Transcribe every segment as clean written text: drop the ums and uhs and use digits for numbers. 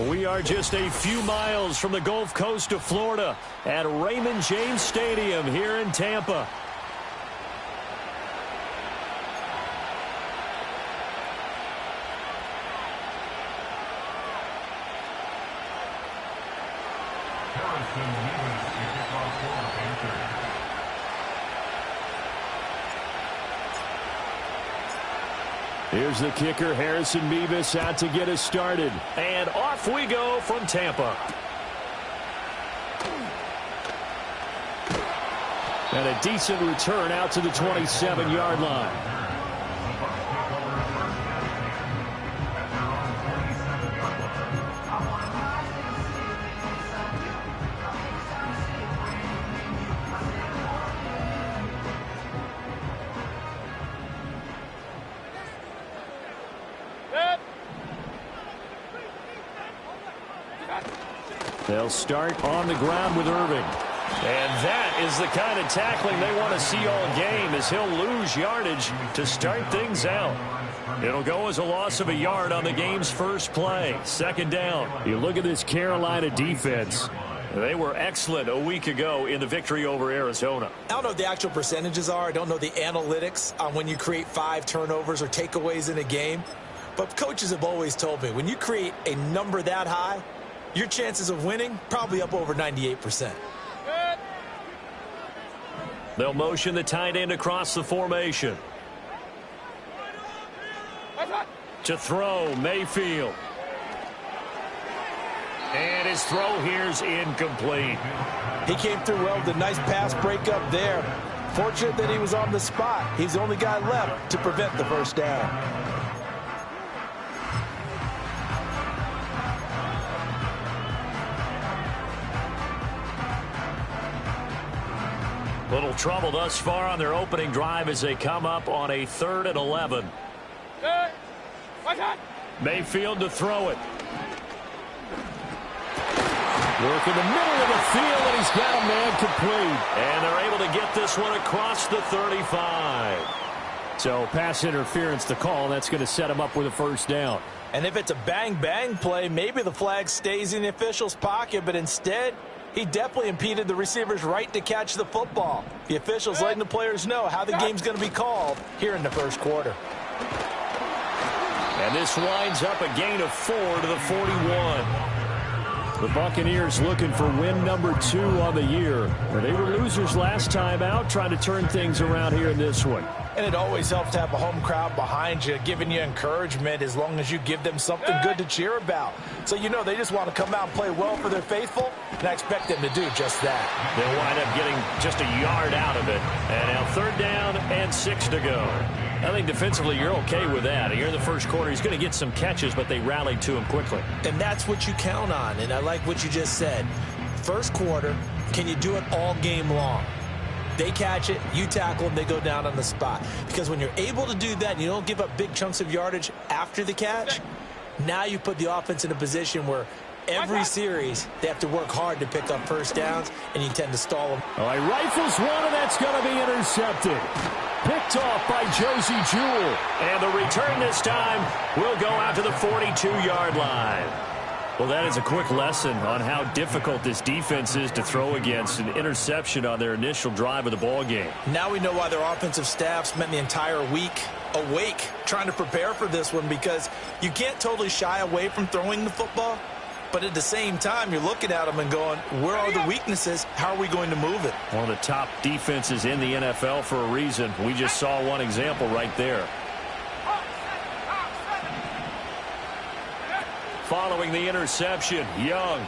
We are just a few miles from the Gulf Coast of Florida at Raymond James Stadium here in Tampa. Here's the kicker, Harrison Mevis, out to get us started. And off we go from Tampa. And a decent return out to the 27-yard line. They'll start on the ground with Irving. And that is the kind of tackling they want to see all game, as he'll lose yardage to start things out. It'll go as a loss of a yard on the game's first play. Second down. You look at this Carolina defense. They were excellent a week ago in the victory over Arizona. I don't know what the actual percentages are. I don't know the analytics on when you create 5 turnovers or takeaways in a game. But coaches have always told me, when you create a number that high, your chances of winning probably up over 98%. They'll motion the tight end across the formation. To throw, Mayfield. And his throw here's incomplete. He came through well with a nice pass breakup there. Fortunate that he was on the spot. He's the only guy left to prevent the first down. Little trouble thus far on their opening drive as they come up on a 3rd and 11. Mayfield to throw it. Work in the middle of the field, and he's got a man complete. And they're able to get this one across the 35. So pass interference to call. That's going to set him up with a first down. And if it's a bang-bang play, maybe the flag stays in the official's pocket, but instead he definitely impeded the receiver's right to catch the football. The officials letting the players know how the game's going to be called here in the first quarter. And this winds up a gain of 4 to the 41. The Buccaneers looking for win number 2 on the year. They were losers last time out, trying to turn things around here in this one. And it always helps to have a home crowd behind you, giving you encouragement as long as you give them something good to cheer about. So you know they just want to come out and play well for their faithful, and I expect them to do just that. They'll wind up getting just a yard out of it. And now 3rd down and 6 to go. I think defensively you're okay with that. Here in the first quarter, he's going to get some catches, but they rallied to him quickly. And that's what you count on, and I like what you just said. First quarter, can you do it all game long? They catch it, you tackle them, they go down on the spot. Because when you're able to do that and you don't give up big chunks of yardage after the catch, now you put the offense in a position where every series they have to work hard to pick up first downs, and you tend to stall them. All right, rifles one, and that's going to be intercepted. Picked off by Josie Jewell. And the return this time will go out to the 42-yard line. Well, that is a quick lesson on how difficult this defense is to throw against. An interception on their initial drive of the ball game. Now we know why their offensive staff spent the entire week awake trying to prepare for this one, because you can't totally shy away from throwing the football. But at the same time, you're looking at them and going, where are the weaknesses? How are we going to move it? One of the top defenses in the NFL for a reason. We just saw one example right there. Following the interception, Young.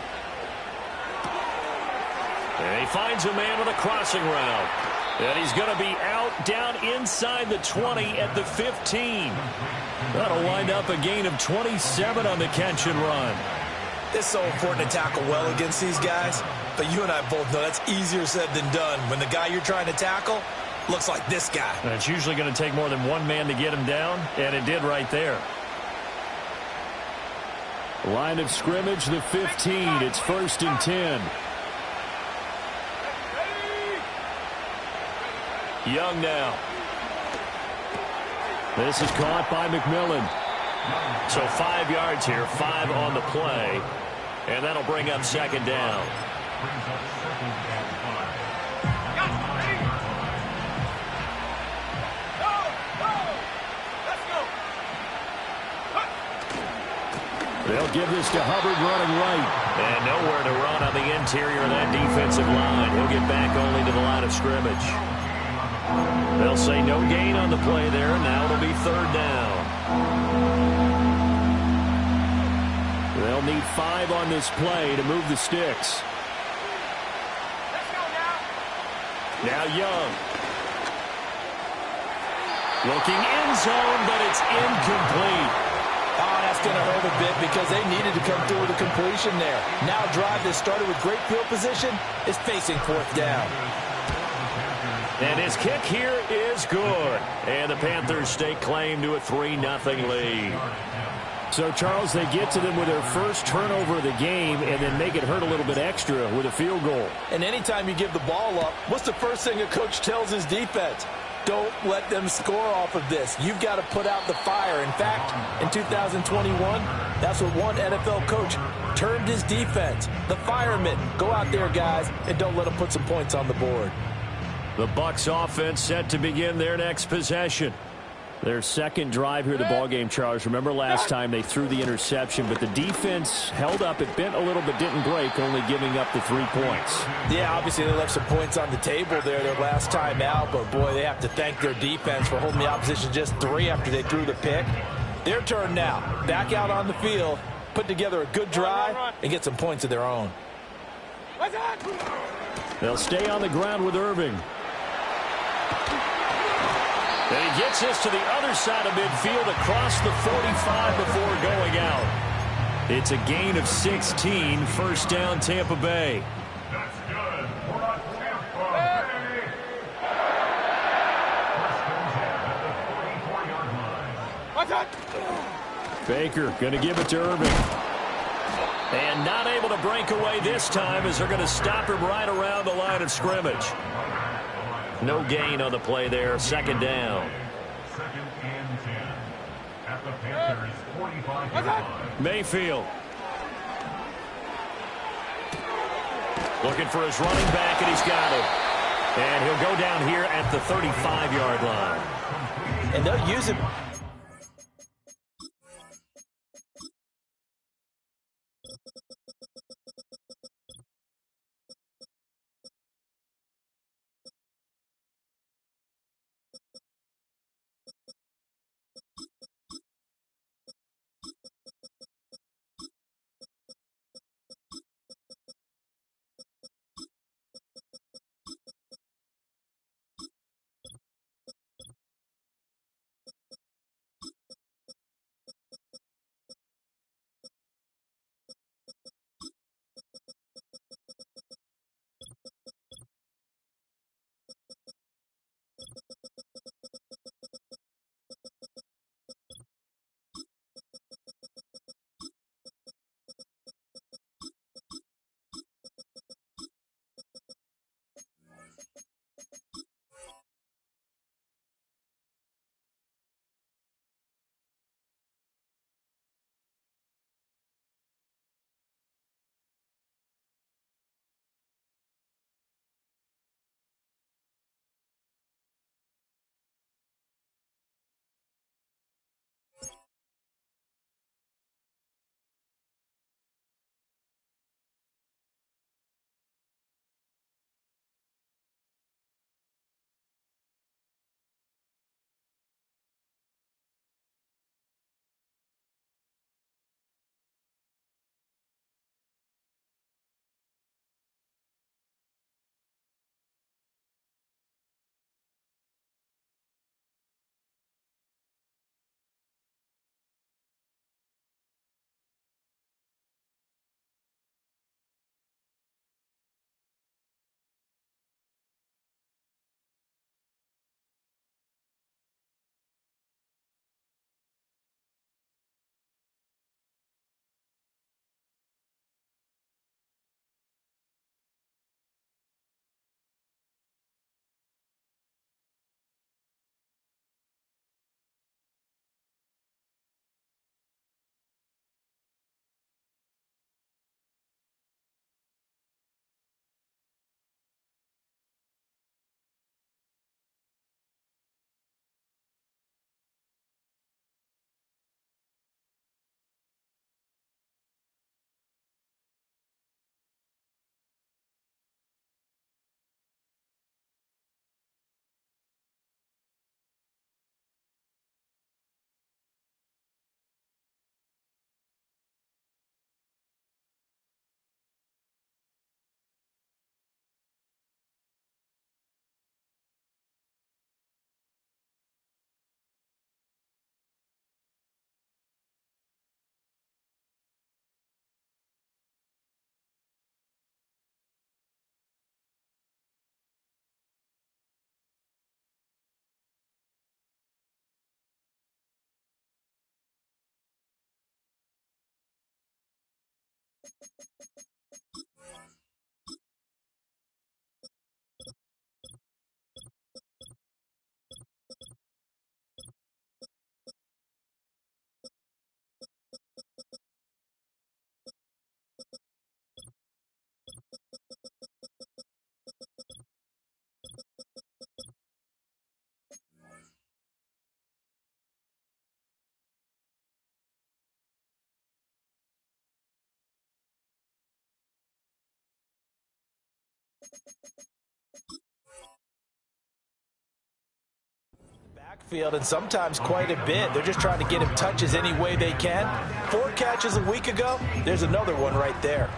And he finds a man with a crossing route. And he's going to be out down inside the 20 at the 15. That'll wind up a gain of 27 on the catch and run. It's so important to tackle well against these guys, but you and I both know that's easier said than done when the guy you're trying to tackle looks like this guy. And it's usually going to take more than one man to get him down, and it did right there. Line of scrimmage, the 15. It's 1st and 10. Young now. This is caught by McMillan. So 5 yards here, 5 on the play. And that'll bring up 2nd down. They'll give this to Hubbard running right. And nowhere to run on the interior of that defensive line. He'll get back only to the line of scrimmage. They'll say no gain on the play there. Now it'll be 3rd down. They'll need 5 on this play to move the sticks. Let's go now. Now Young. Looking end zone, but it's incomplete. Oh, that's going to hurt a bit because they needed to come through with a completion there. Now a drive that started with great field position is facing 4th down. And his kick here is good. And the Panthers stake claim to a 3-0 lead. So, Charles, they get to them with their first turnover of the game and then make it hurt a little bit extra with a field goal. And anytime you give the ball up, what's the first thing a coach tells his defense? Don't let them score off of this. You've got to put out the fire. In fact, in 2021, that's what one NFL coach termed his defense. The firemen. Go out there, guys, and don't let them put some points on the board. The Bucs offense set to begin their next possession. Their second drive here, the ballgame, Charles. Remember last time they threw the interception, but the defense held up. It bent a little but didn't break, only giving up the 3 points. Yeah, obviously they left some points on the table there their last time out, but boy, they have to thank their defense for holding the opposition just 3 after they threw the pick. Their turn now. Back out on the field, put together a good drive, and get some points of their own. They'll stay on the ground with Irving. And he gets this to the other side of midfield across the 45 before going out. It's a gain of 16, 1st down Tampa Bay. That's good. We're on Tampa Bay. Baker going to give it to Irving. And not able to break away this time as they're going to stop him right around the line of scrimmage. No gain on the play there. 2nd down. 2nd and 10. At the Panthers' 45-yard line. Mayfield. Looking for his running back, and he's got it. And he'll go down here at the 35-yard line. And they'll use him. Backfield, and sometimes quite a bit. They're just trying to get him touches any way they can. 4 catches a week ago. There's another one right there.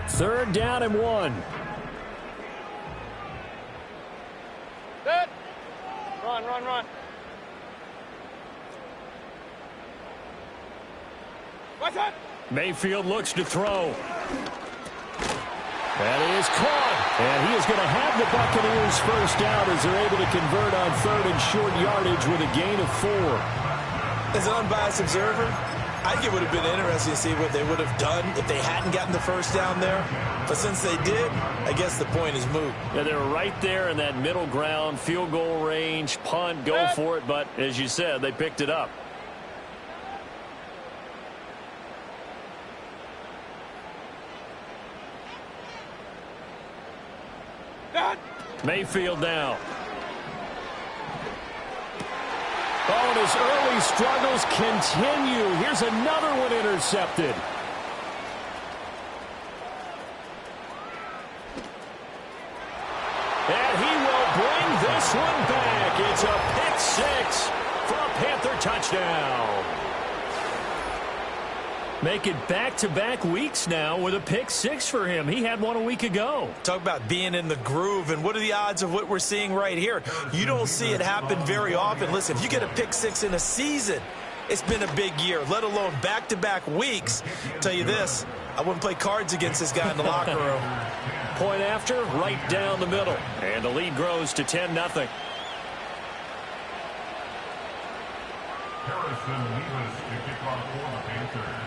Third down and 1. Good. Run, run, run. What's that? Mayfield looks to throw. That is caught. And he is going to have the Buccaneers first down as they're able to convert on 3rd and short yardage with a gain of 4. As an unbiased observer, I think it would have been interesting to see what they would have done if they hadn't gotten the first down there. But since they did, I guess the point is moot. Yeah, they were right there in that middle ground, field goal range, punt, go for it. But as you said, they picked it up. Mayfield now. Oh, and his early struggles continue. Here's another one intercepted. And he will bring this one back. It's a pick 6 for a Panther touchdown. Make it back-to-back weeks now with a pick 6 for him. He had one a week ago. Talk about being in the groove, and what are the odds of what we're seeing right here? You don't see it happen very often. Listen, if you get a pick 6 in a season, it's been a big year, let alone back-to-back weeks. I'll tell you this, I wouldn't play cards against this guy in the locker room. Point after, right down the middle. And the lead grows to 10-0. Harrison Nevis to kick off for the Panthers.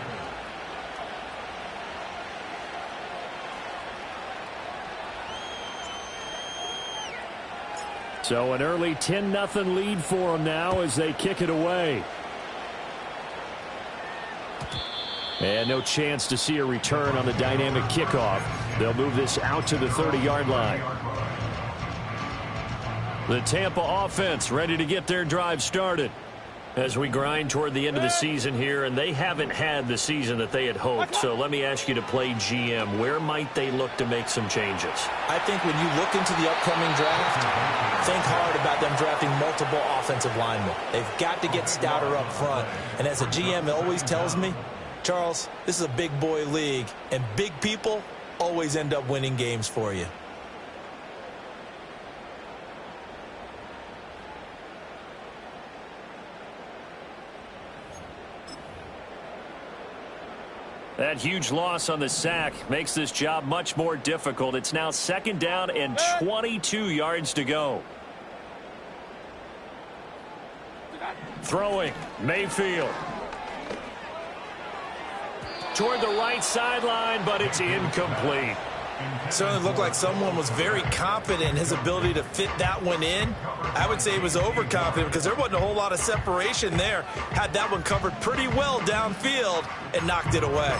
So an early 10-0 lead for them now as they kick it away. And no chance to see a return on the dynamic kickoff. They'll move this out to the 30-yard line. The Tampa offense ready to get their drive started as we grind toward the end of the season here, and they haven't had the season that they had hoped. So let me ask you to play GM. Where might they look to make some changes? I think when you look into the upcoming draft, think hard about them drafting multiple offensive linemen. They've got to get stouter up front. And as a GM always tells me, Charles, this is a big boy league, and big people always end up winning games for you. That huge loss on the sack makes this job much more difficult. It's now 2nd down and 22 yards to go. Throwing, Mayfield. Toward the right sideline, but it's incomplete. Certainly looked like someone was very confident in his ability to fit that one in. I would say he was overconfident because there wasn't a whole lot of separation there. Had that one covered pretty well downfield and knocked it away.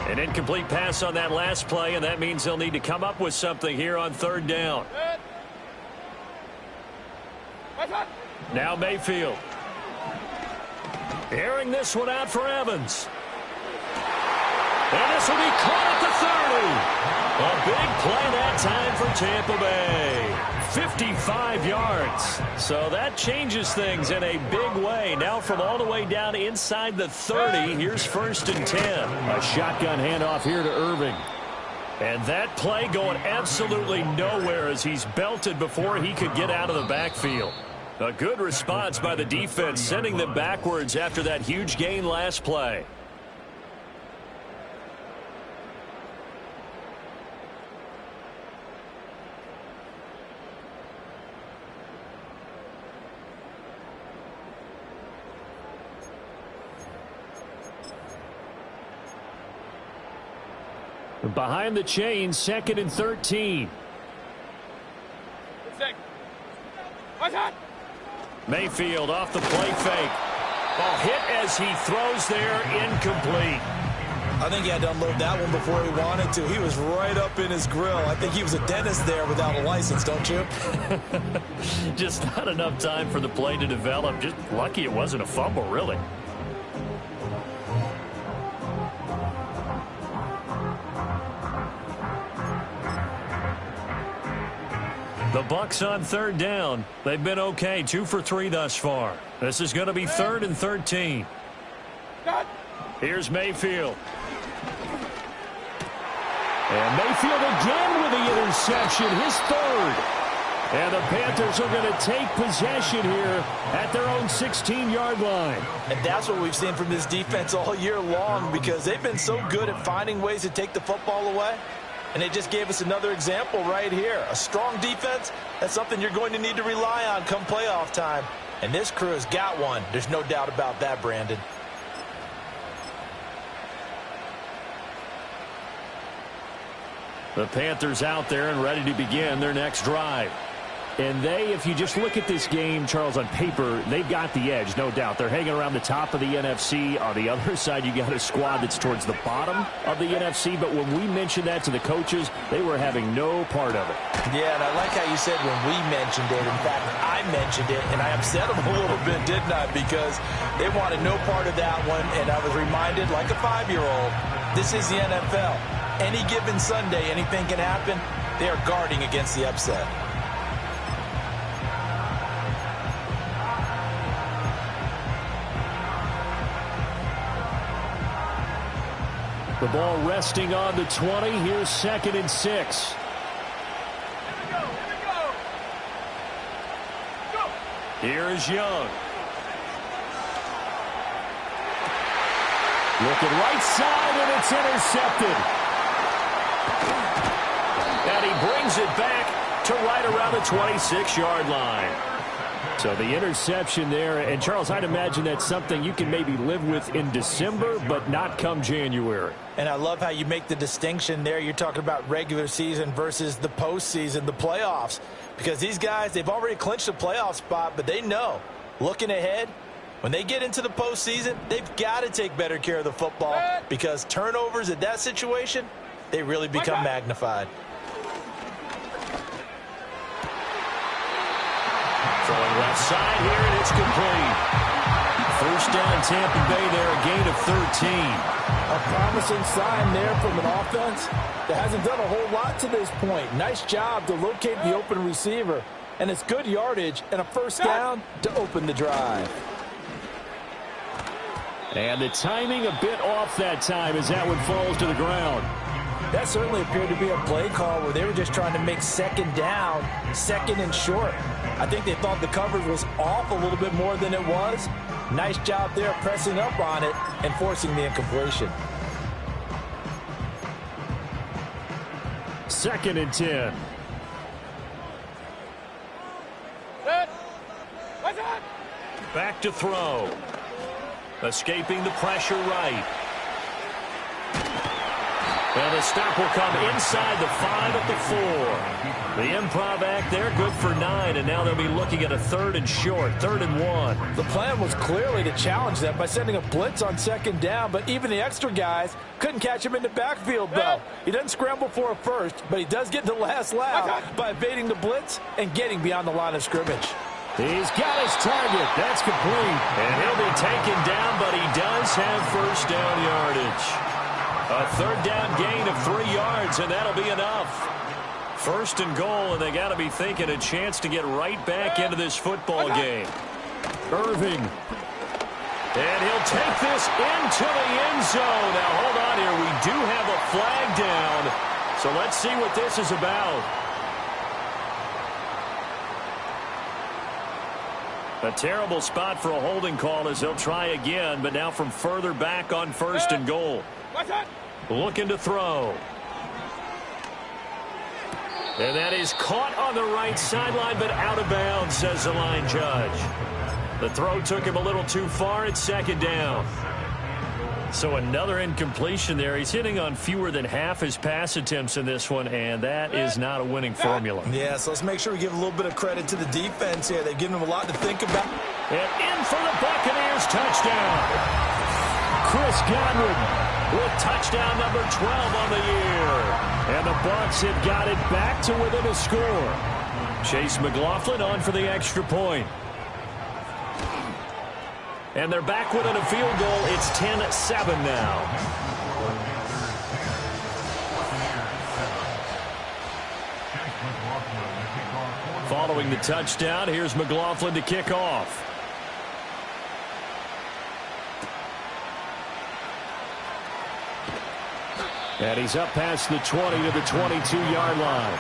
An incomplete pass on that last play, and that means they'll need to come up with something here on 3rd down. Now Mayfield. Airing this one out for Evans. And this will be caught at the 30. A big play that time for Tampa Bay. 55 yards. So that changes things in a big way. Now from all the way down inside the 30, here's 1st and 10. A shotgun handoff here to Irving. And that play going absolutely nowhere as he's belted before he could get out of the backfield. A good response by the defense, sending them backwards after that huge gain last play. Behind the chains, 2nd and 13. Mayfield off the play fake. Ball hit as he throws there, incomplete. I think he had to unload that one before he wanted to. He was right up in his grill. I think he was a dentist there without a license, don't you? Just not enough time for the play to develop. Just lucky it wasn't a fumble, really. The Bucs on 3rd down. They've been okay, 2 for 3 thus far. This is going to be 3rd and 13. Here's Mayfield. And Mayfield again with the interception, his 3rd. And the Panthers are going to take possession here at their own 16-yard line. And that's what we've seen from this defense all year long, because they've been so good at finding ways to take the football away. And they just gave us another example right here. A strong defense, that's something you're going to need to rely on come playoff time. And this crew has got one. There's no doubt about that, Brandon. The Panthers out there and ready to begin their next drive. And if you just look at this game, Charles, on paper, they've got the edge, no doubt. They're hanging around the top of the NFC. On the other side, you got a squad that's towards the bottom of the NFC. But when we mentioned that to the coaches, they were having no part of it. Yeah, and I like how you said when we mentioned it. In fact, I mentioned it, and I upset them a little bit, didn't I? Because they wanted no part of that one, and I was reminded, like a 5-year-old, this is the NFL. Any given Sunday, anything can happen. They are guarding against the upset. The ball resting on the 20. Here's 2nd and 6. Here's Young. Looking right side, and it's intercepted. And he brings it back to right around the 26-yard line. So the interception there, and Charles, I'd imagine that's something you can maybe live with in December, but not come January. And I love how you make the distinction there. You're talking about regular season versus the postseason, the playoffs. Because these guys, they've already clinched a playoff spot, but they know, looking ahead, when they get into the postseason, they've got to take better care of the football, because turnovers in that situation, they really become magnified. Throwing left side here, and it's complete. First down, Tampa Bay there, a gain of 13. A promising sign there from an offense that hasn't done a whole lot to this point. Nice job to locate the open receiver. And it's good yardage and a first down to open the drive. And the timing a bit off that time as that one falls to the ground. That certainly appeared to be a play call where they were just trying to make 2nd down, 2nd and short. I think they thought the coverage was off a little bit more than it was. Nice job there pressing up on it and forcing the incompletion. 2nd and 10. Back to throw. Escaping the pressure right. And the stop will come inside the 5 at the 4. The improv act there, good for 9, and now they'll be looking at a 3rd and short, 3rd and 1. The plan was clearly to challenge them by sending a blitz on 2nd down, but even the extra guys couldn't catch him in the backfield, though. He doesn't scramble for a first, but he does get the last laugh by evading the blitz and getting beyond the line of scrimmage. He's got his target. That's complete. And he'll be taken down, but he does have first down yardage. A 3rd down gain of 3 yards, and that'll be enough. 1st and goal, and they got to be thinking a chance to get right back into this football game. Irving. And he'll take this into the end zone. Now, hold on here. We do have a flag down. So let's see what this is about. A terrible spot for a holding call as they'll try again, but now from further back on 1st and goal. Looking to throw. And that is caught on the right sideline, but out of bounds, says the line judge. The throw took him a little too far at 2nd down. So another incompletion there. He's hitting on fewer than half his pass attempts in this one, and that is not a winning formula. Yeah, so let's make sure we give a little bit of credit to the defense here. They've given him a lot to think about. And in for the Buccaneers touchdown. Chris Godwin with touchdown number 12 on the year. And the Bucs have got it back to within a score. Chase McLaughlin on for the extra point. And they're back within a field goal. It's 10-7 now. Following the touchdown, here's McLaughlin to kick off. And he's up past the 20 to the 22-yard line.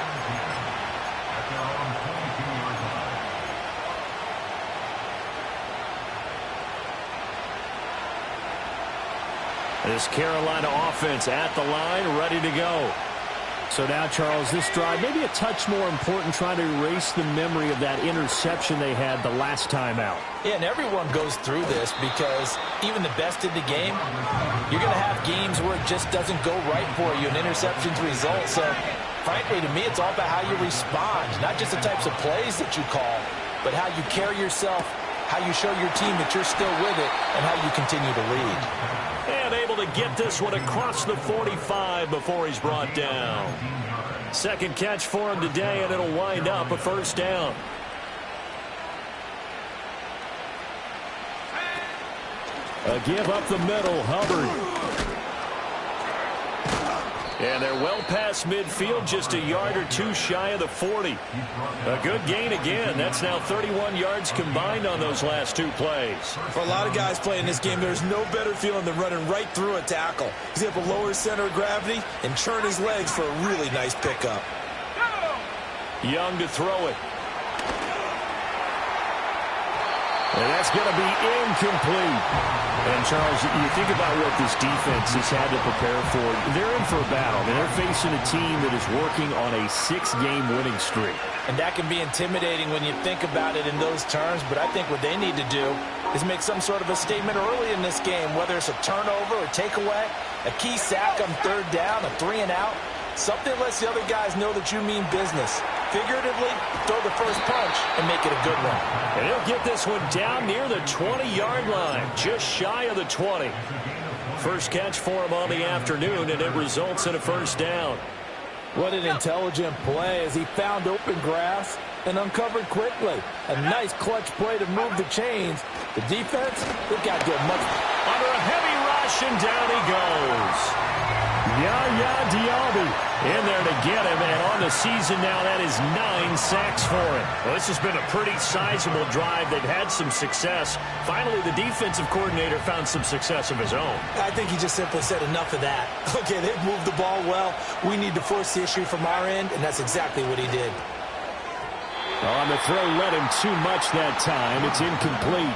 This Carolina offense at the line, ready to go. So now, Charles, this drive maybe a touch more important, trying to erase the memory of that interception they had the last time out. Yeah, and everyone goes through this because even the best in the game, you're going to have games where it just doesn't go right for you, and interceptions result. So, frankly, to me, it's all about how you respond, not just the types of plays that you call, but how you carry yourself, how you show your team that you're still with it, and how you continue to lead. And able to get this one across the 45 before he's brought down. Second catch for him today, and it'll wind up a first down. A give up the middle, Hubbard. And they're well past midfield, just a yard or two shy of the 40. A good gain again. That's now 31 yards combined on those last two plays. For a lot of guys playing this game, there's no better feeling than running right through a tackle. He's able to lower his center of gravity and turn his legs for a really nice pickup. Young to throw it. And that's going to be incomplete. And, Charles, you think about what this defense has had to prepare for. They're in for a battle. I mean, they're facing a team that is working on a 6-game winning streak. And that can be intimidating when you think about it in those terms, but I think what they need to do is make some sort of a statement early in this game, whether it's a turnover or takeaway, a key sack on third down, a 3-and-out. Something lets the other guys know that you mean business. Figuratively, throw the first punch and make it a good one. And he'll get this one down near the 20-yard line, just shy of the 20. First catch for him on the afternoon, and it results in a first down. What an intelligent play as he found open grass and uncovered quickly. A nice clutch play to move the chains. The defense, they've got to do much. Under a heavy rush, and down he goes. Yaya Diaby in there to get him, and on the season now, that is 9 sacks for him. Well, this has been a pretty sizable drive. They've had some success. Finally, the defensive coordinator found some success of his own. I think he just simply said enough of that. Okay, they've moved the ball well. We need to force the issue from our end, and that's exactly what he did. On the throw, led him too much that time. It's incomplete.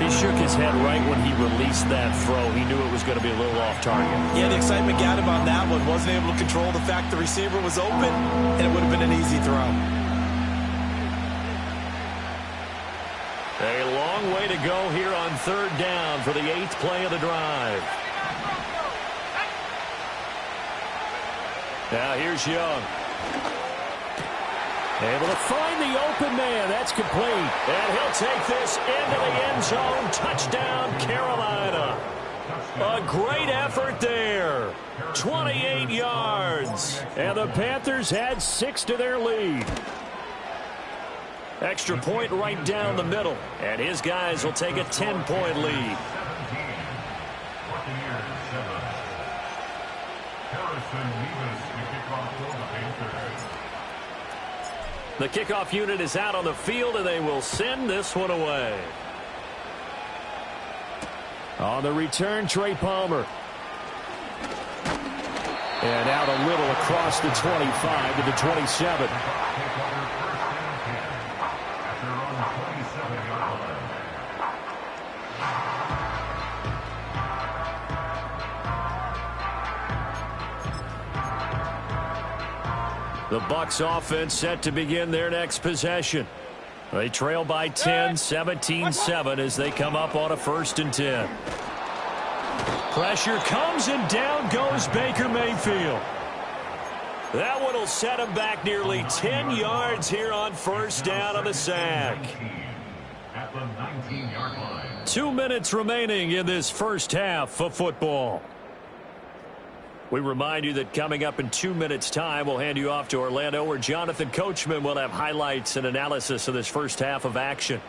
He shook his head right when he released that throw. He knew it was going to be a little off target. Yeah, the excitement got him on that one. Wasn't able to control the fact the receiver was open, and it would have been an easy throw. A long way to go here on third down for the 8th play of the drive. Now here's Young. Able to find the open man. That's complete. And he'll take this into the end zone. Touchdown, Carolina. A great effort there. 28 yards. And the Panthers had 6 to their lead. Extra point right down the middle. And his guys will take a 10-point lead. The kickoff unit is out on the field, and they will send this one away. On the return, Trey Palmer. And out a little across the 25 to the 27. The Bucs offense set to begin their next possession. They trail by 10, 17-7 as they come up on a 1st and 10. Pressure comes, and down goes Baker Mayfield. That one will set him back nearly 10 yards here on first down on the sack. At the 19-yard line. 2 minutes remaining in this first half of football. We remind you that coming up in 2 minutes' time, we'll hand you off to Orlando, where Jonathan Coachman will have highlights and analysis of this first half of action.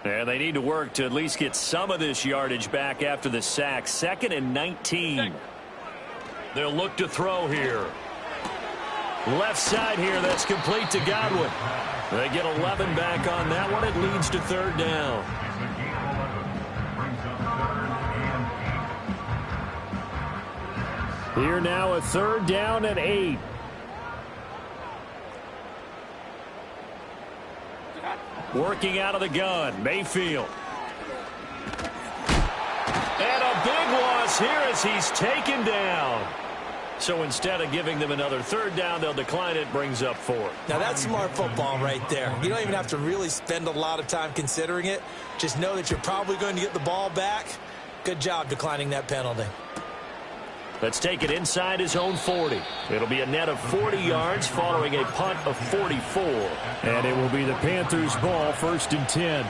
And they need to work to at least get some of this yardage back after the sack. 2nd and 19. They'll look to throw here. Left side here, that's complete to Godwin. They get 11 back on that one. It leads to 3rd down. Here now a 3rd down and 8. Working out of the gun, Mayfield. And a big loss here as he's taken down. So instead of giving them another 3rd down, they'll decline it, brings up 4th. Now that's smart football right there. You don't even have to really spend a lot of time considering it. Just know that you're probably going to get the ball back. Good job declining that penalty. Let's take it inside his own 40. It'll be a net of 40 yards following a punt of 44. And it will be the Panthers' ball, 1st and 10.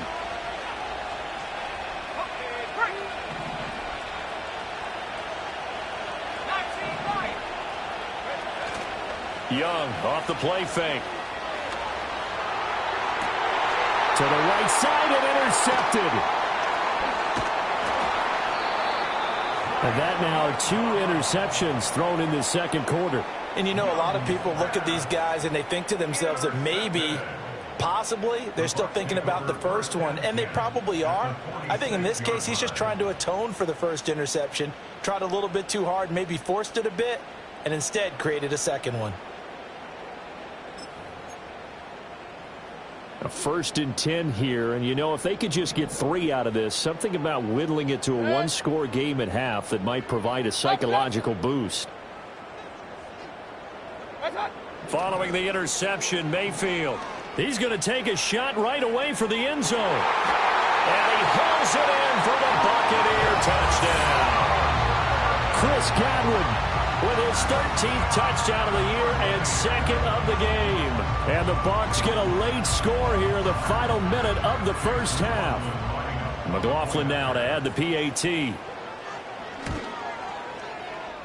Young off the play fake. To the right side and intercepted. And that now 2 interceptions thrown in the 2nd quarter. And you know, a lot of people look at these guys and they think to themselves that maybe, possibly, they're still thinking about the first one. And they probably are. I think in this case, he's just trying to atone for the first interception. Tried a little bit too hard, maybe forced it a bit, and instead created a 2nd one. A 1st and 10 here, and you know, if they could just get 3 out of this, something about whittling it to a 1-score game at half that might provide a psychological boost. Following the interception, Mayfield. He's going to take a shot right away for the end zone. And he hauls it in for the Buccaneer touchdown. Chris Godwin with his 13th touchdown of the year and 2nd of the game. And the Bucs get a late score here in the final minute of the first half. McLaughlin now to add the PAT.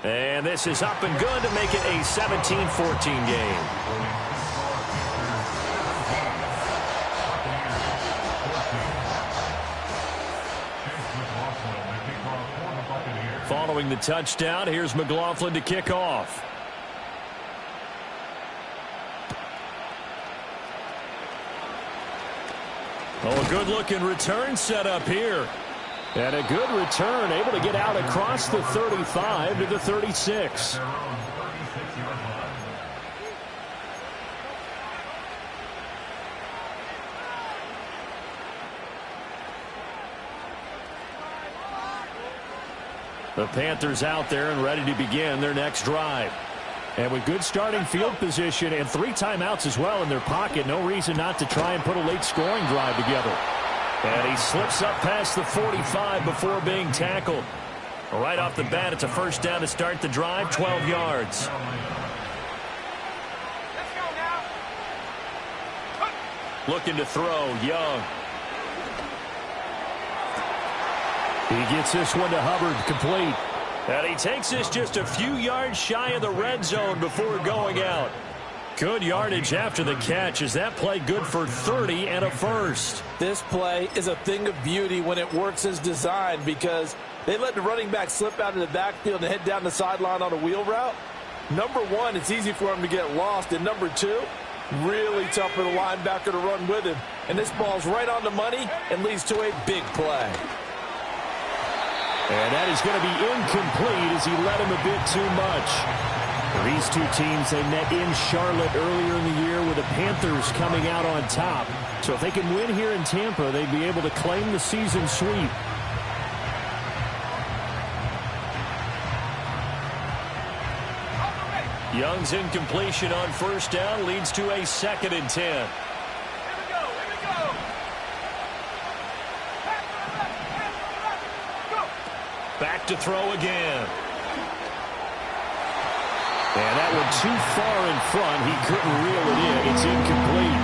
And this is up and good to make it a 17-14 game. Following the touchdown, here's McLaughlin to kick off. Oh, a good-looking return set up here. And a good return, able to get out across the 35 to the 36. The Panthers out there and ready to begin their next drive. And with good starting field position and 3 timeouts as well in their pocket, no reason not to try and put a late scoring drive together. And he slips up past the 45 before being tackled. Right off the bat, it's a first down to start the drive, 12 yards. Looking to throw, Young. He gets this one to Hubbard, complete. And he takes this just a few yards shy of the red zone before going out. Good yardage after the catch. Is that play good for 30 and a first? This play is a thing of beauty when it works as designed, because they let the running back slip out of the backfield and head down the sideline on a wheel route. Number one, it's easy for him to get lost. And number two, really tough for the linebacker to run with him. And this ball's right on the money and leads to a big play. And that is going to be incomplete as he led him a bit too much. These two teams, they met in Charlotte earlier in the year with the Panthers coming out on top. So if they can win here in Tampa, they'd be able to claim the season sweep. Young's incompletion on first down leads to a 2nd and 10. Here we go. Go. Back to throw again. And that one too far in front. He couldn't reel it in. It's incomplete.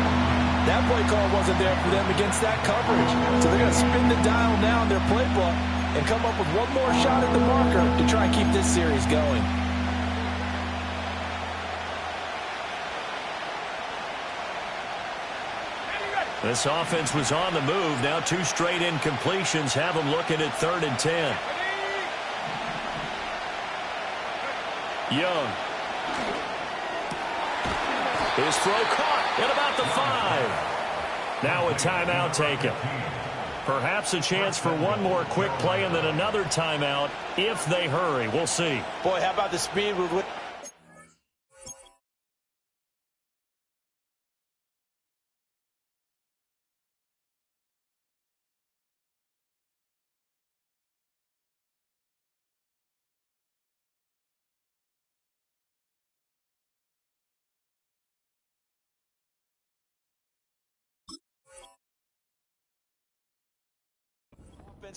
That play call wasn't there for them against that coverage. So they're going to spin the dial now in their playbook and come up with one more shot at the marker to try and keep this series going. This offense was on the move. Now 2 straight incompletions have them looking at 3rd and 10. Young. His throw caught at about the 5. Now a timeout taken. Perhaps a chance for one more quick play and then another timeout if they hurry. We'll see. Boy, how about the speed with which...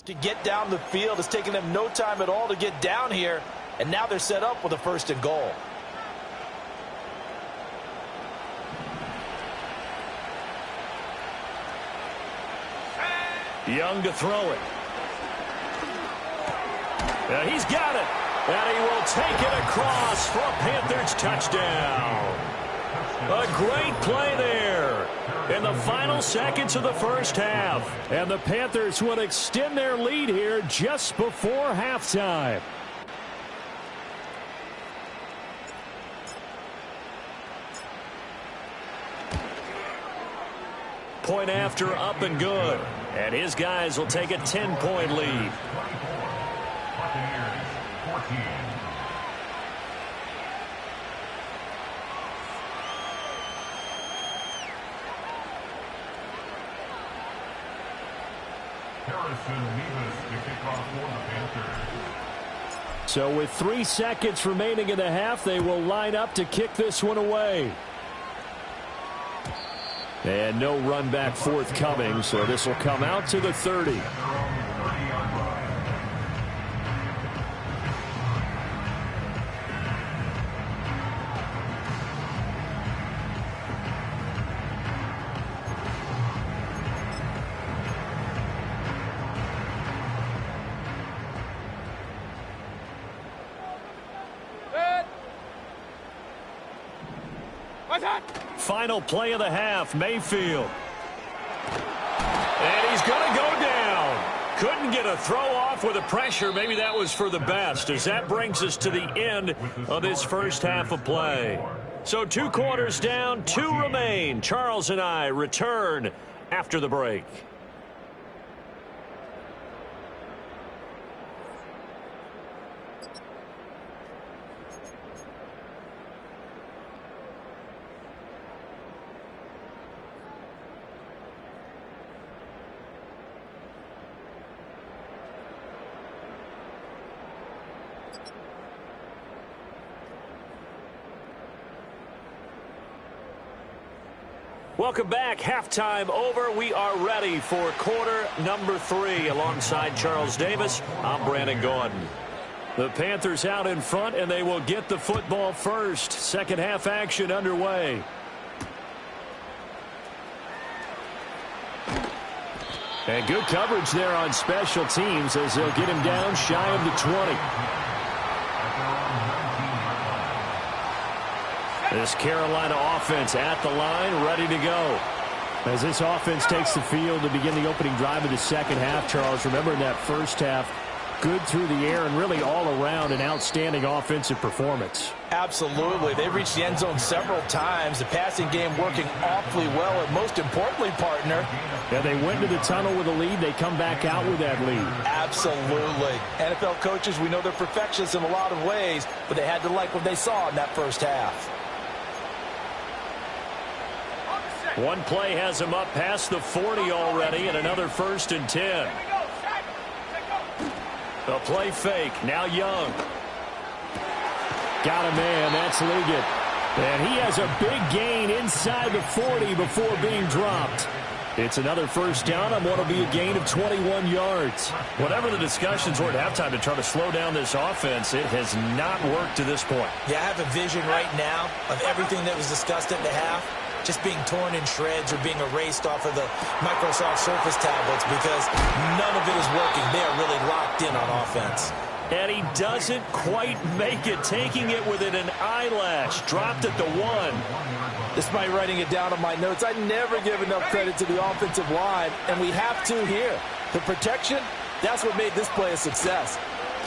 to get down the field. It's taking them no time at all to get down here, and now they're set up with a 1st and goal. Young to throw it. He's got it. And he will take it across for a Panthers touchdown. A great play there in the final seconds of the first half. And the Panthers will extend their lead here just before halftime. Point after up and good. And his guys will take a 10-point lead. Buccaneers 14. So with 3 seconds remaining in the half, they will line up to kick this one away. And no run back forthcoming, so this will come out to the 30. Final play of the half, Mayfield. And he's going to go down. Couldn't get a throw off with the pressure. Maybe that was for the best, as that brings us to the end of this first half of play. So 2 quarters down, 2 remain. Charles and I return after the break. Welcome back. Halftime over. We are ready for quarter number 3. Alongside Charles Davis, I'm Brandon Gordon. The Panthers out in front, and they will get the football first. Second half action underway. And good coverage there on special teams as they'll get him down shy of the 20. This Carolina offense at the line, ready to go. As this offense takes the field to begin the opening drive of the second half, Charles, remember in that first half, good through the air and really all around an outstanding offensive performance. Absolutely. They reached the end zone several times. The passing game working awfully well, and most importantly, partner. Yeah, they went to the tunnel with a lead. They come back out with that lead. Absolutely. NFL coaches, we know they're perfectionists in a lot of ways, but they had to like what they saw in that first half. One play has him up past the 40 already, and another 1st and 10. A play fake. Now Young. Got a man. That's Liggett. And he has a big gain inside the 40 before being dropped. It's another first down on what will be a gain of 21 yards. Whatever the discussions were at halftime to try to slow down this offense, it has not worked to this point. Yeah, I have a vision right now of everything that was discussed at the half just being torn in shreds or being erased off of the Microsoft Surface tablets because none of it is working. They are really locked in on offense. And he doesn't quite make it, taking it within an eyelash. Dropped at the 1. Despite writing it down on my notes, I never give enough credit to the offensive line, and we have to here. The protection, that's what made this play a success.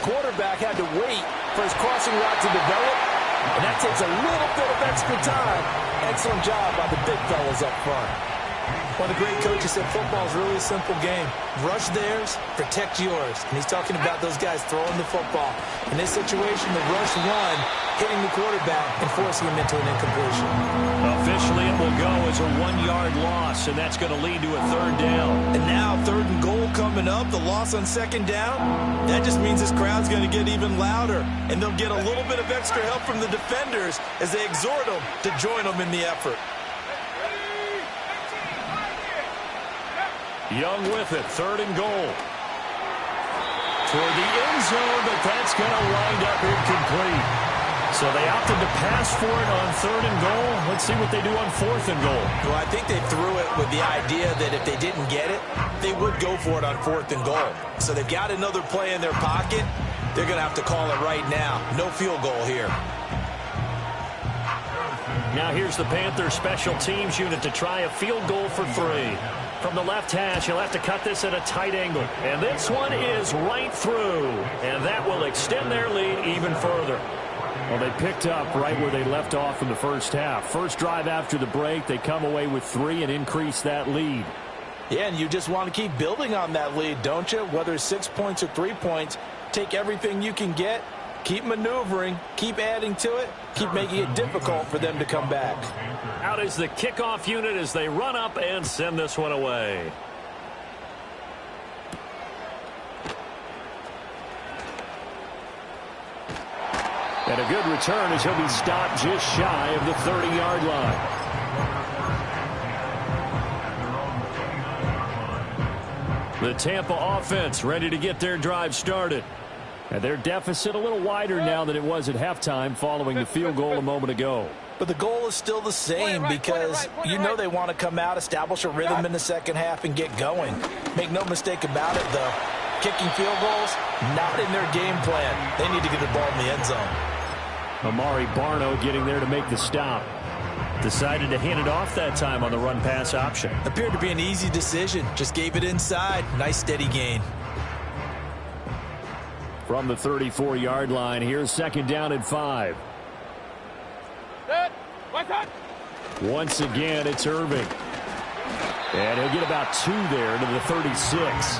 Quarterback had to wait for his crossing route to develop, and that takes a little bit of extra time. Excellent job by the big fellas up front. One of the great coaches said football is really a simple game. Rush theirs, protect yours. And he's talking about those guys throwing the football. In this situation, the rush one, hitting the quarterback and forcing him into an incompletion. Officially, it will go as a 1-yard loss, and that's going to lead to a 3rd down. And now 3rd and goal coming up, the loss on 2nd down. That just means this crowd's going to get even louder, and they'll get a little bit of extra help from the defenders as they exhort them to join them in the effort. Young with it, 3rd and goal. Toward the end zone, but that's going to wind up incomplete. So they opted to pass for it on 3rd and goal. Let's see what they do on 4th and goal. Well, I think they threw it with the idea that if they didn't get it, they would go for it on 4th and goal. So they've got another play in their pocket. They're going to have to call it right now. No field goal here. Now here's the Panthers special teams unit to try a field goal for 3. From the left hash, he'll have to cut this at a tight angle. And this one is right through. And that will extend their lead even further. Well, they picked up right where they left off in the first half. First drive after the break, they come away with 3 and increase that lead. Yeah, and you just want to keep building on that lead, don't you? Whether it's 6 points or 3 points, take everything you can get, keep maneuvering, keep adding to it, keep making it difficult for them to come back. Out is the kickoff unit as they run up and send this one away. And a good return as he'll be stopped just shy of the 30-yard line. The Tampa offense ready to get their drive started. And their deficit a little wider now than it was at halftime following the field goal a moment ago. But the goal is still the same because you know they want to come out, establish a rhythm in the second half, and get going. Make no mistake about it, though. Kicking field goals, not in their game plan. They need to get the ball in the end zone. Amari Barno getting there to make the stop. Decided to hand it off that time on the run-pass option. Appeared to be an easy decision. Just gave it inside. Nice steady gain. From the 34-yard line, here's 2nd down and 5. Once again, it's Irving. And he'll get about 2 there to the 36.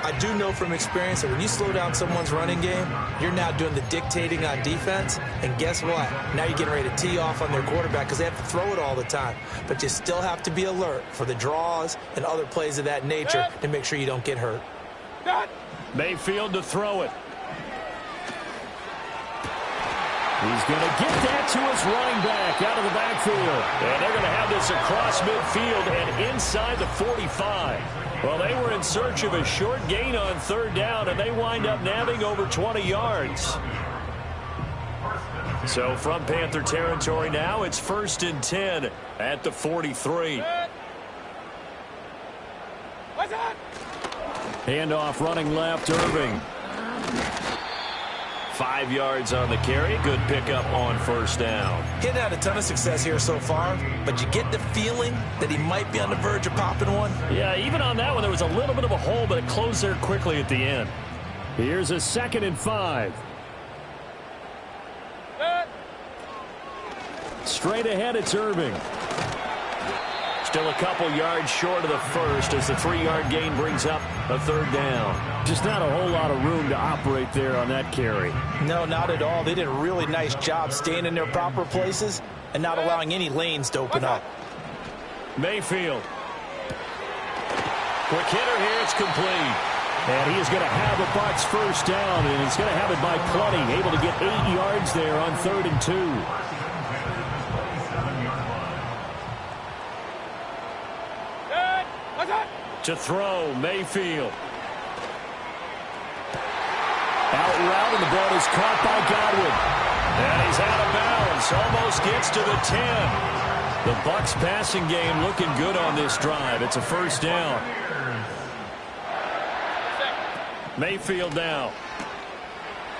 I do know from experience that when you slow down someone's running game, you're now doing the dictating on defense. And guess what? Now you're getting ready to tee off on their quarterback because they have to throw it all the time. But you still have to be alert for the draws and other plays of that nature to make sure you don't get hurt. Mayfield to throw it. He's going to get that to his running back out of the backfield. And they're going to have this across midfield and inside the 45. Well, they were in search of a short gain on 3rd down, and they wind up nabbing over 20 yards. So from Panther territory now, it's 1st and 10 at the 43. Handoff running left, Irving. 5 yards on the carry. Good pickup on 1st down. He hadn't had a ton of success here so far, but you get the feeling that he might be on the verge of popping one. Yeah, even on that one, there was a little bit of a hole, but it closed there quickly at the end. Here's a 2nd and 5. Straight ahead, it's Irving. Still a couple yards short of the first as the 3-yard gain brings up a 3rd down. Just not a whole lot of room to operate there on that carry. No, not at all. They did a really nice job staying in their proper places and not allowing any lanes to open up. Mayfield. Quick hitter here. It's complete. And he is going to have a Bucs first down, and he's going to have it by plenty. Able to get 8 yards there on 3rd and 2. To throw, Mayfield. Out route, and the ball is caught by Godwin. And he's out of bounds. Almost gets to the 10. The Bucs passing game looking good on this drive. It's a first down. Mayfield now.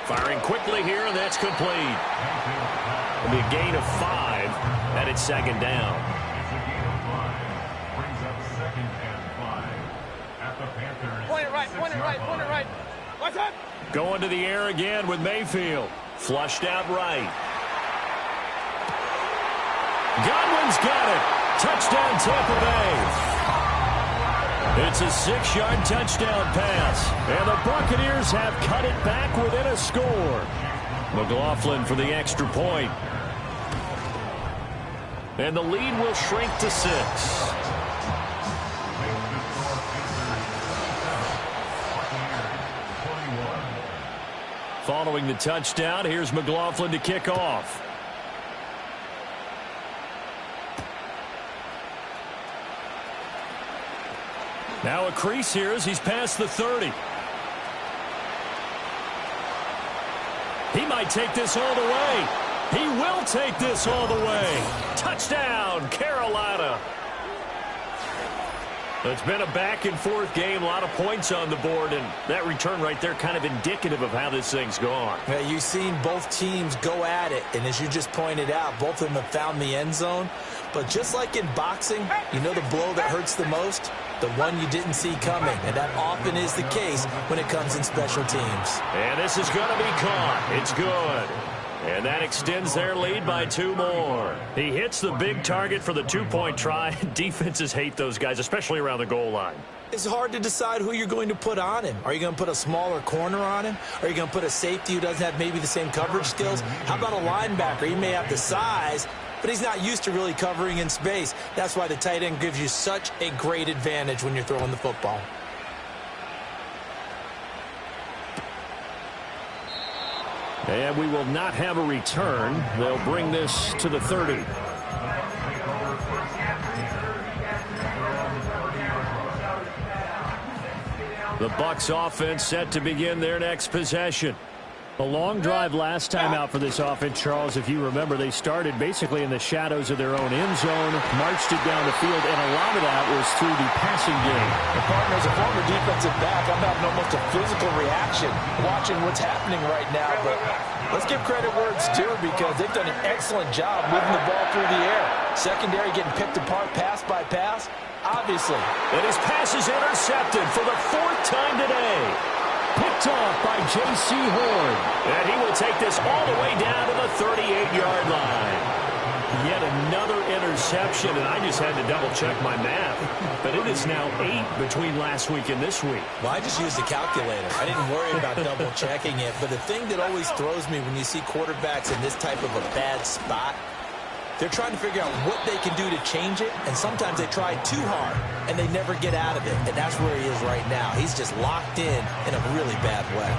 Firing quickly here, and that's complete. It'll be a gain of 5, and it's 2nd down. It's a gain of 5. Brings up 2nd and 5. At the Panthers. Point it right, point it right, point it right. What's up? Going to the air again with Mayfield. Flushed out right. Godwin's got it. Touchdown, Tampa Bay. It's a 6-yard touchdown pass. And the Buccaneers have cut it back within a score. McLaughlin for the extra point. And the lead will shrink to 6. Following the touchdown, here's McLaughlin to kick off. Now a crease here as he's past the 30. He might take this all the way. He will take this all the way. Touchdown, Carolina. It's been a back-and-forth game, a lot of points on the board, and that return right there kind of indicative of how this thing's gone. Yeah, you've seen both teams go at it, and as you just pointed out, both of them have found the end zone. But just like in boxing, you know the blow that hurts the most? The one you didn't see coming, and that often is the case when it comes in special teams. And this is going to be caught. It's good. And that extends their lead by 2 more. He hits the big target for the 2-point try. Defenses hate those guys, especially around the goal line. It's hard to decide who you're going to put on him. Are you going to put a smaller corner on him? Are you going to put a safety who doesn't have maybe the same coverage skills? How about a linebacker? He may have the size, but he's not used to really covering in space. That's why the tight end gives you such a great advantage when you're throwing the football. And we will not have a return. They'll bring this to the 30. The Bucs offense set to begin their next possession. A long drive last time out for this offense, Charles. If you remember, they started basically in the shadows of their own end zone, marched it down the field, and a lot of that was through the passing game. The partner, as a former defensive back, I'm having almost a physical reaction watching what's happening right now. But let's give credit where it's due because they've done an excellent job moving the ball through the air. Secondary getting picked apart pass by pass, obviously. And his pass is intercepted for the 4th time today. Picked off by J.C. Horn. And he will take this all the way down to the 38-yard line. Yet another interception, and I just had to double-check my math. But it is now 8 between last week and this week. Well, I just used a calculator. I didn't worry about double-checking it. But the thing that always throws me when you see quarterbacks in this type of a bad spot, they're trying to figure out what they can do to change it, and sometimes they try too hard, and they never get out of it, and that's where he is right now. He's just locked in a really bad way.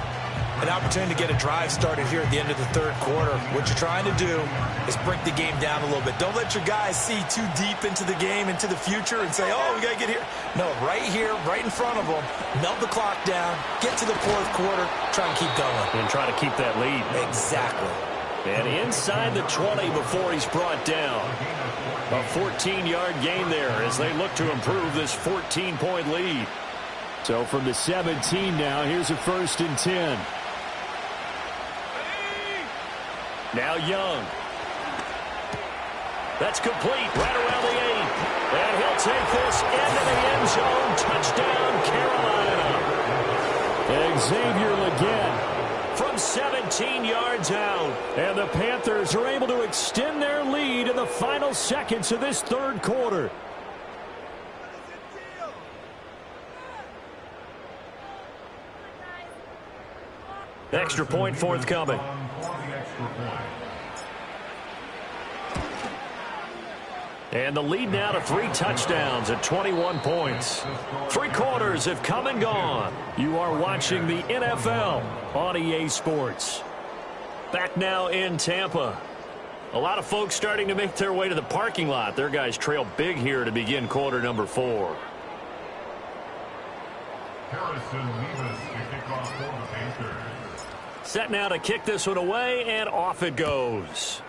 An opportunity to get a drive started here at the end of the 3rd quarter. What you're trying to do is break the game down a little bit. Don't let your guys see too deep into the game, into the future, and say, oh, we got to get here. No, right here, right in front of them, melt the clock down, get to the 4th quarter, try and keep going. And try to keep that lead. Exactly. And inside the 20 before he's brought down. A 14-yard gain there as they look to improve this 14-point lead. So from the 17 now, here's a 1st and 10. Now Young. That's complete right around the 8. And he'll take this into the end zone. Touchdown, Carolina. Xavier Legette from 17 yards out. And the Panthers are able to extend their lead in the final seconds of this 3rd quarter. Extra point forthcoming. And the lead now to 3 touchdowns at 21 points. 3 quarters have come and gone. You are watching the NFL on EA Sports. Back now in Tampa. A lot of folks starting to make their way to the parking lot. Their guys trail big here to begin quarter number 4. Harrison Levis to kick off for the Panthers. Set now to kick this one away, and off it goes.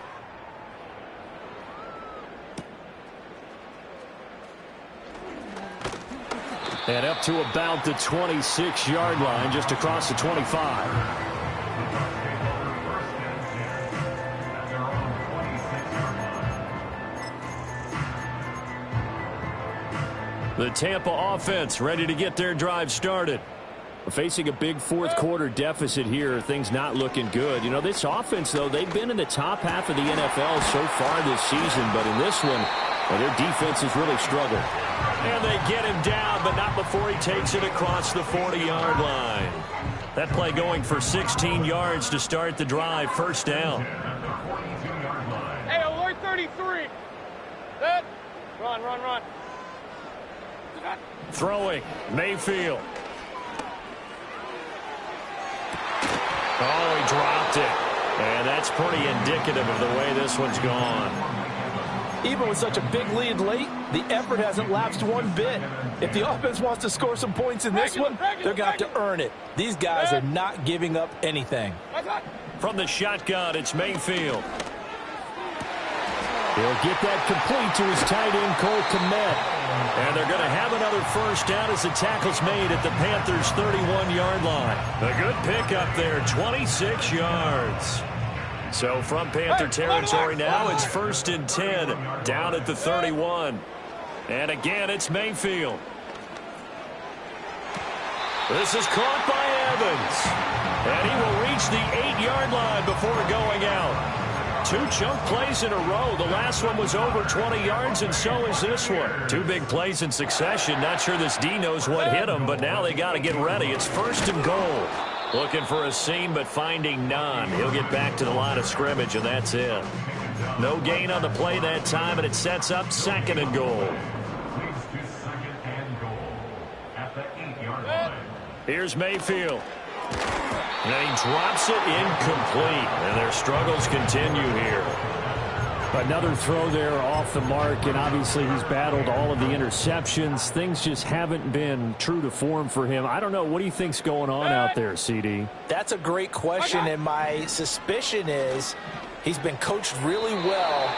And up to about the 26-yard line, just across the 25. The Tampa offense ready to get their drive started. Facing a big fourth quarter deficit here, things not looking good. You know, this offense, though, they've been in the top half of the NFL so far this season, but in this one, well, their defense has really struggled. And they get him down, but not before he takes it across the 40-yard line. That play going for 16 yards to start the drive, first down. Hey, alert 33. Set. Run, run, run. Throwing, Mayfield. Oh, he dropped it. And that's pretty indicative of the way this one's gone. Even with such a big lead late, the effort hasn't lapsed one bit. If the offense wants to score some points in this one, they're going to have to earn it. These guys are not giving up anything. From the shotgun, it's Mayfield. He'll get that complete to his tight end, Cole Kmet. And they're going to have another first down as the tackle's made at the Panthers' 31-yard line. A good pickup there, 26 yards. So from Panther territory now, it's 1st and 10, down at the 31. And again, it's Mayfield. This is caught by Evans. And he will reach the 8-yard line before going out. 2 chunk plays in a row. The last one was over 20 yards, and so is this one. 2 big plays in succession. Not sure this D knows what hit him, but now they got to get ready. It's 1st and goal. Looking for a seam, but finding none. He'll get back to the line of scrimmage, and that's it. No gain on the play that time, and it sets up 2nd and goal. Here's Mayfield. And he drops it incomplete. And their struggles continue here. Another throw there off the mark, and obviously he's battled all of the interceptions. Things just haven't been true to form for him. I don't know. What do you think's going on out there, CD? That's a great question, and my suspicion is he's been coached really well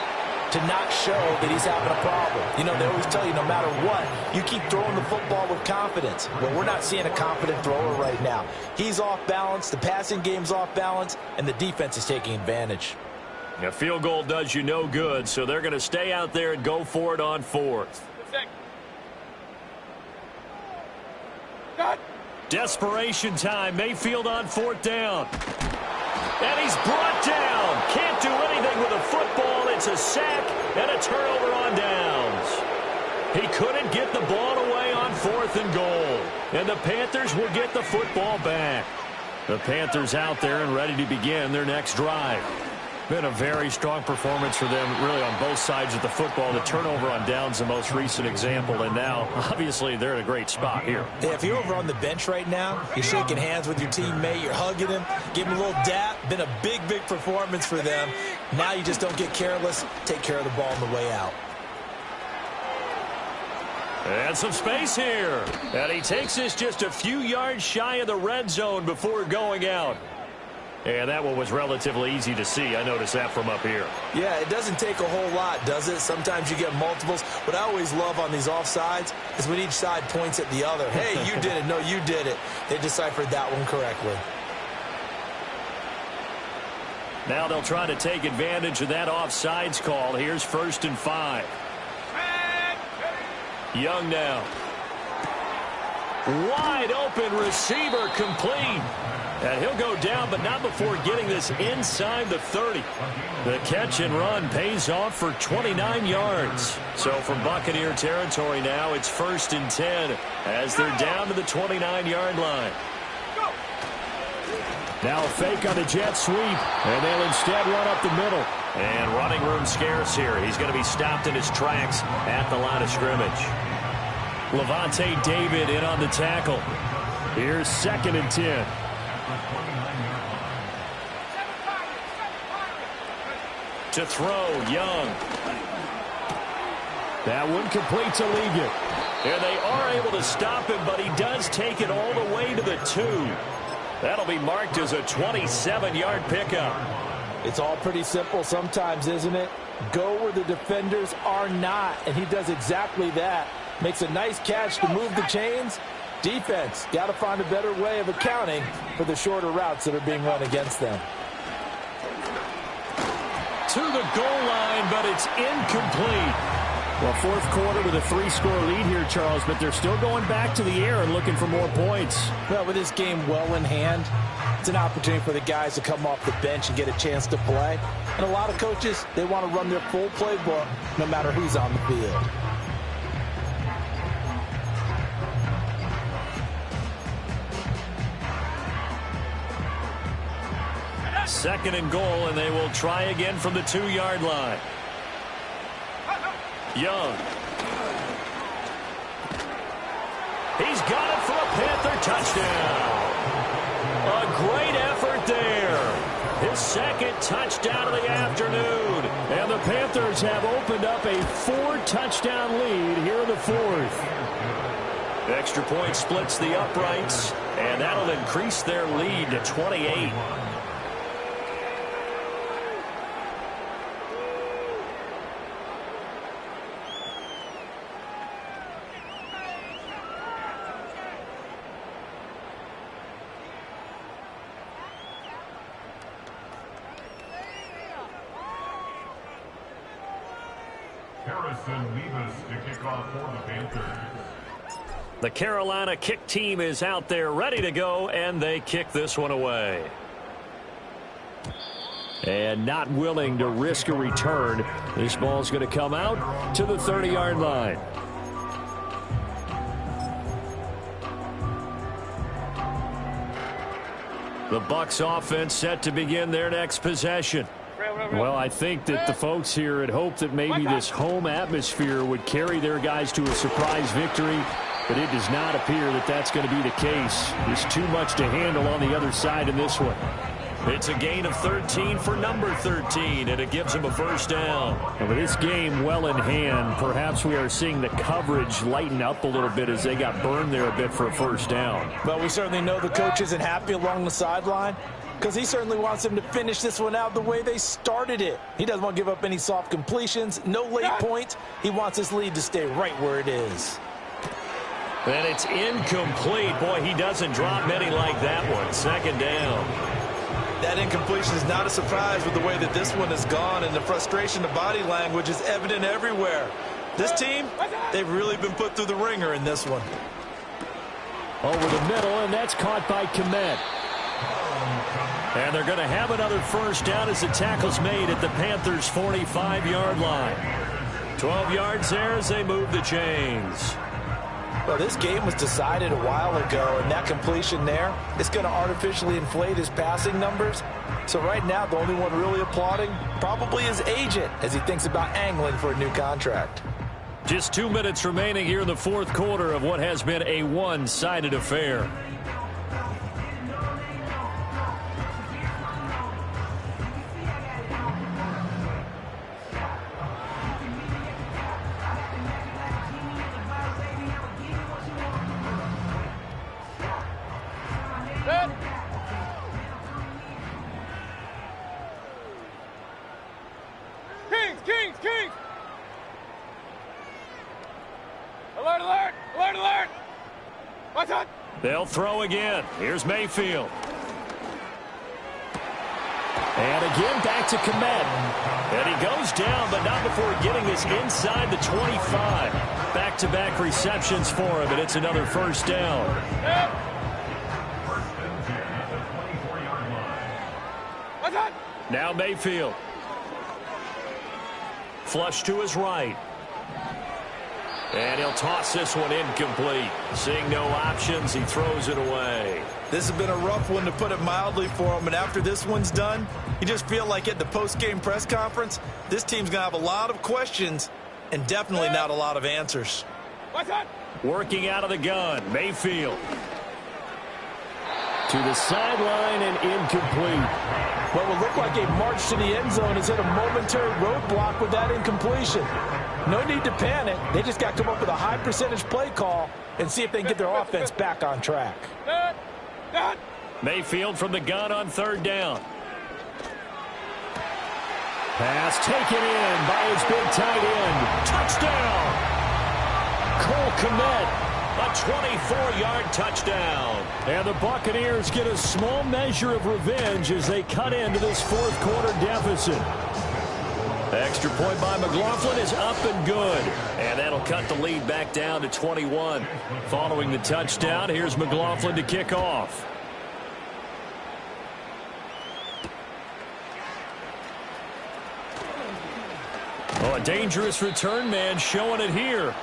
to not show that he's having a problem. You know, they always tell you no matter what, you keep throwing the football with confidence. Well, we're not seeing a confident thrower right now. He's off balance, the passing game's off balance, and the defense is taking advantage. A field goal does you no good, so they're going to stay out there and go for it on 4th. Desperation time. Mayfield on 4th down. And he's brought down. Can't do anything with a football. It's a sack and a turnover on downs. He couldn't get the ball away on 4th and goal. And the Panthers will get the football back. The Panthers out there and ready to begin their next drive. Been a very strong performance for them, really, on both sides of the football. The turnover on downs, the most recent example, and now, obviously, they're in a great spot here. Yeah, if you're over on the bench right now, you're shaking hands with your teammate, you're hugging him, give him a little dap. Been a big, big performance for them. Now you just don't get careless. Take care of the ball on the way out. And some space here. And he takes this just a few yards shy of the red zone before going out. And that one was relatively easy to see. I noticed that from up here. Yeah, it doesn't take a whole lot, does it? Sometimes you get multiples. What I always love on these offsides is when each side points at the other. Hey, you did it. No, you did it. They deciphered that one correctly. Now they'll try to take advantage of that offsides call. Here's 1st and 5. Young now. Wide open receiver complete. And he'll go down, but not before getting this inside the 30. The catch and run pays off for 29 yards. So from Buccaneer territory now, it's 1st and 10 as they're down to the 29-yard line. Now a fake on the jet sweep, and they'll instead run up the middle. And running room scarce here. He's going to be stopped in his tracks at the line of scrimmage. Levante David in on the tackle. Here's 2nd and 10. To throw, Young. That one complete to Ligon. And they are able to stop him, but he does take it all the way to the 2. That'll be marked as a 27-yard pickup. It's all pretty simple sometimes, isn't it? Go where the defenders are not, and he does exactly that. Makes a nice catch to move the chains. Defense got to find a better way of accounting for the shorter routes that are being run against them. To the goal line, but it's incomplete. Well, 4th quarter with a 3-score lead here, Charles, but they're still going back to the air and looking for more points. Well, with this game well in hand, it's an opportunity for the guys to come off the bench and get a chance to play. And a lot of coaches, they want to run their full playbook no matter who's on the field. Second and goal, and they will try again from the 2-yard line. Young. He's got it for a Panther touchdown. A great effort there. His 2nd touchdown of the afternoon. And the Panthers have opened up a 4-touchdown lead here in the 4th. Extra point splits the uprights, and that'll increase their lead to 28. The Carolina kick team is out there ready to go, and they kick this one away. And not willing to risk a return. This ball's going to come out to the 30-yard line. The Bucs offense set to begin their next possession. Well, I think that the folks here had hoped that maybe this home atmosphere would carry their guys to a surprise victory, but it does not appear that that's going to be the case. There's too much to handle on the other side in this one. It's a gain of 13 for number 13, and it gives him a first down. And with this game well in hand, perhaps we are seeing the coverage lighten up a little bit as they got burned there a bit for a first down. But we certainly know the coach isn't happy along the sideline, because he certainly wants them to finish this one out the way they started it. He doesn't want to give up any soft completions, no late points. He wants his lead to stay right where it is. And it's incomplete. Boy, he doesn't drop many like that one. Second down. That incompletion is not a surprise with the way that this one has gone, and the frustration, the body language is evident everywhere. This team, they've really been put through the ringer in this one. Over the middle, and that's caught by Komet. And they're going to have another first down as the tackle's made at the Panthers' 45-yard line. 12 yards there as they move the chains. Well, this game was decided a while ago, and that completion there is going to artificially inflate his passing numbers. So right now, the only one really applauding probably his agent as he thinks about angling for a new contract. Just 2 minutes remaining here in the 4th quarter of what has been a one-sided affair. Kings! Alert, alert! Alert, alert! What's up? They'll throw again. Here's Mayfield. And again, back to Komet. And he goes down, but not before getting this inside the 25. Back-to-back receptions for him, and it's another first down. What's up? Now Mayfield. Flush to his right. And he'll toss this one incomplete. Seeing no options, he throws it away. This has been a rough one, to put it mildly, for him. And after this one's done, you just feel like at the post-game press conference, this team's going to have a lot of questions and definitely not a lot of answers. Working out of the gun, Mayfield. To the sideline and incomplete. What will look like a march to the end zone has hit a momentary roadblock with that incompletion. No need to panic. They just got to come up with a high percentage play call and see if they can get their offense back on track. Mayfield from the gun on third down. Pass taken in by his big tight end. Touchdown! Cole Kmet. A 24-yard touchdown. And the Buccaneers get a small measure of revenge as they cut into this fourth quarter deficit. Extra point by McLaughlin is up and good. And that'll cut the lead back down to 21. Following the touchdown, here's McLaughlin to kick off. Oh, a dangerous return man showing it here.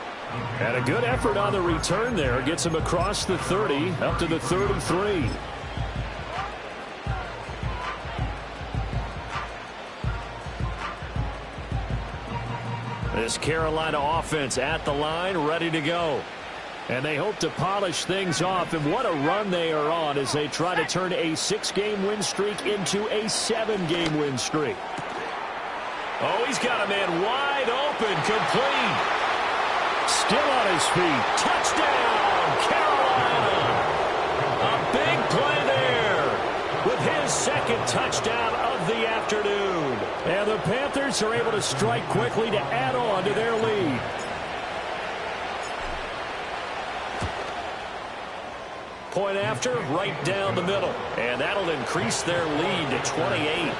And a good effort on the return there. Gets him across the 30, up to the 33. This Carolina offense at the line, ready to go. And they hope to polish things off. And what a run they are on as they try to turn a 6-game win streak into a 7-game win streak. Oh, he's got a man wide open, complete. Still on his feet. Touchdown, Carolina. A big play there with his second touchdown of the afternoon. And the Panthers are able to strike quickly to add on to their lead. Point after, right down the middle. And that'll increase their lead to 28.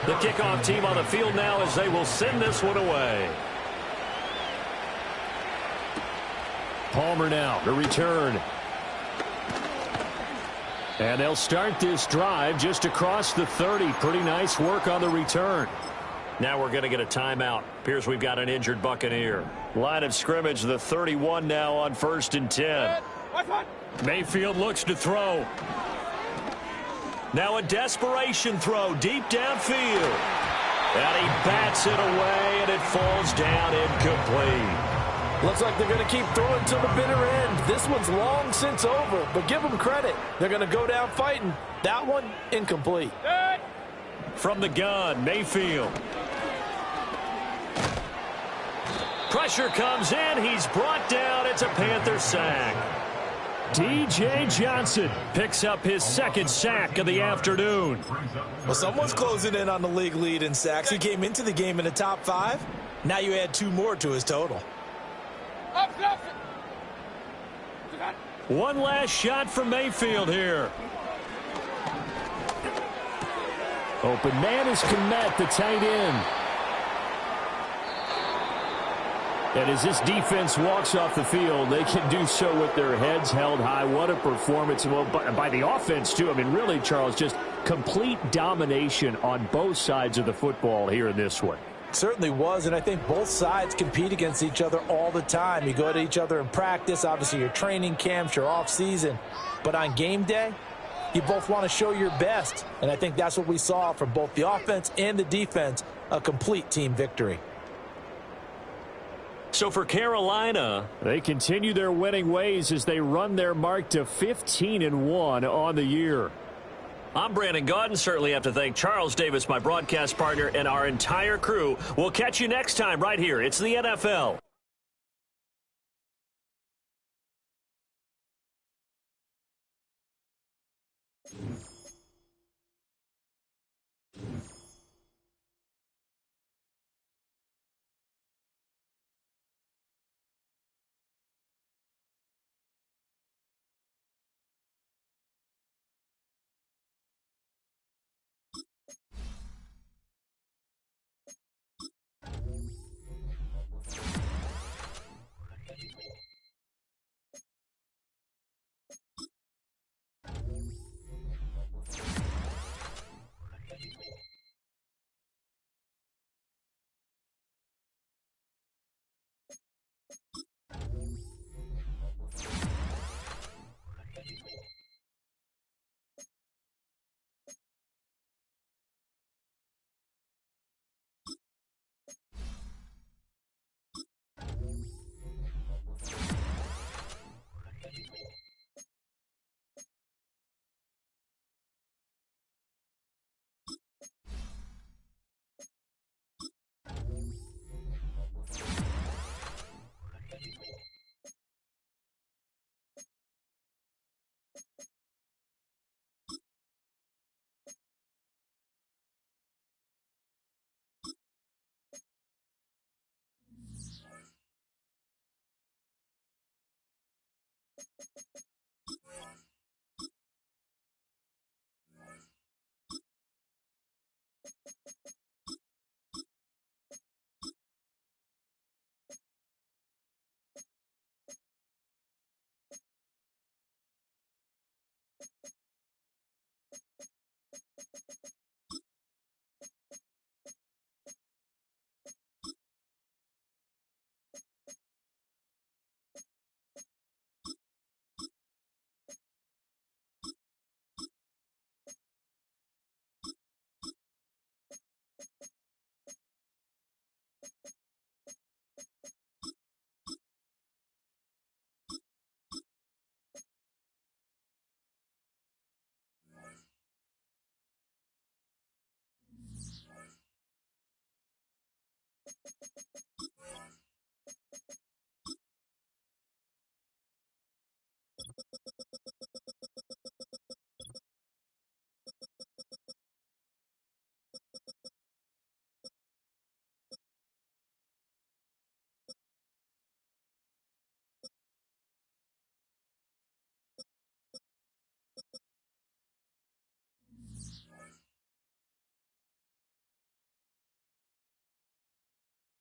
The kickoff team on the field now as they will send this one away. Palmer now, the return. And they'll start this drive just across the 30. Pretty nice work on the return. Now we're going to get a timeout. Appears we've got an injured Buccaneer. Line of scrimmage, the 31 now on 1st and 10. Mayfield looks to throw. Now a desperation throw deep downfield. And he bats it away, and it falls down incomplete. Looks like they're going to keep throwing till the bitter end. This one's long since over, but give them credit. They're going to go down fighting. That one, incomplete. From the gun, Mayfield. Pressure comes in. He's brought down. It's a Panther sack. D.J. Johnson picks up his second sack of the afternoon. Well, someone's closing in on the league lead in sacks. He came into the game in the top 5. Now you add 2 more to his total. One last shot from Mayfield here. Open man is Kmet, the tight end. And as this defense walks off the field, they can do so with their heads held high. What a performance. Well, by the offense, too. I mean, really, Charles, just complete domination on both sides of the football here in this one. Certainly was, and I think both sides compete against each other all the time. You go to each other in practice, obviously your training camps, your off-season. But on game day, you both want to show your best. And I think that's what we saw from both the offense and the defense, a complete team victory. So for Carolina, they continue their winning ways as they run their mark to 15-1 on the year. I'm Brandon Gaudin. Certainly have to thank Charles Davis, my broadcast partner, and our entire crew. We'll catch you next time right here. It's the NFL.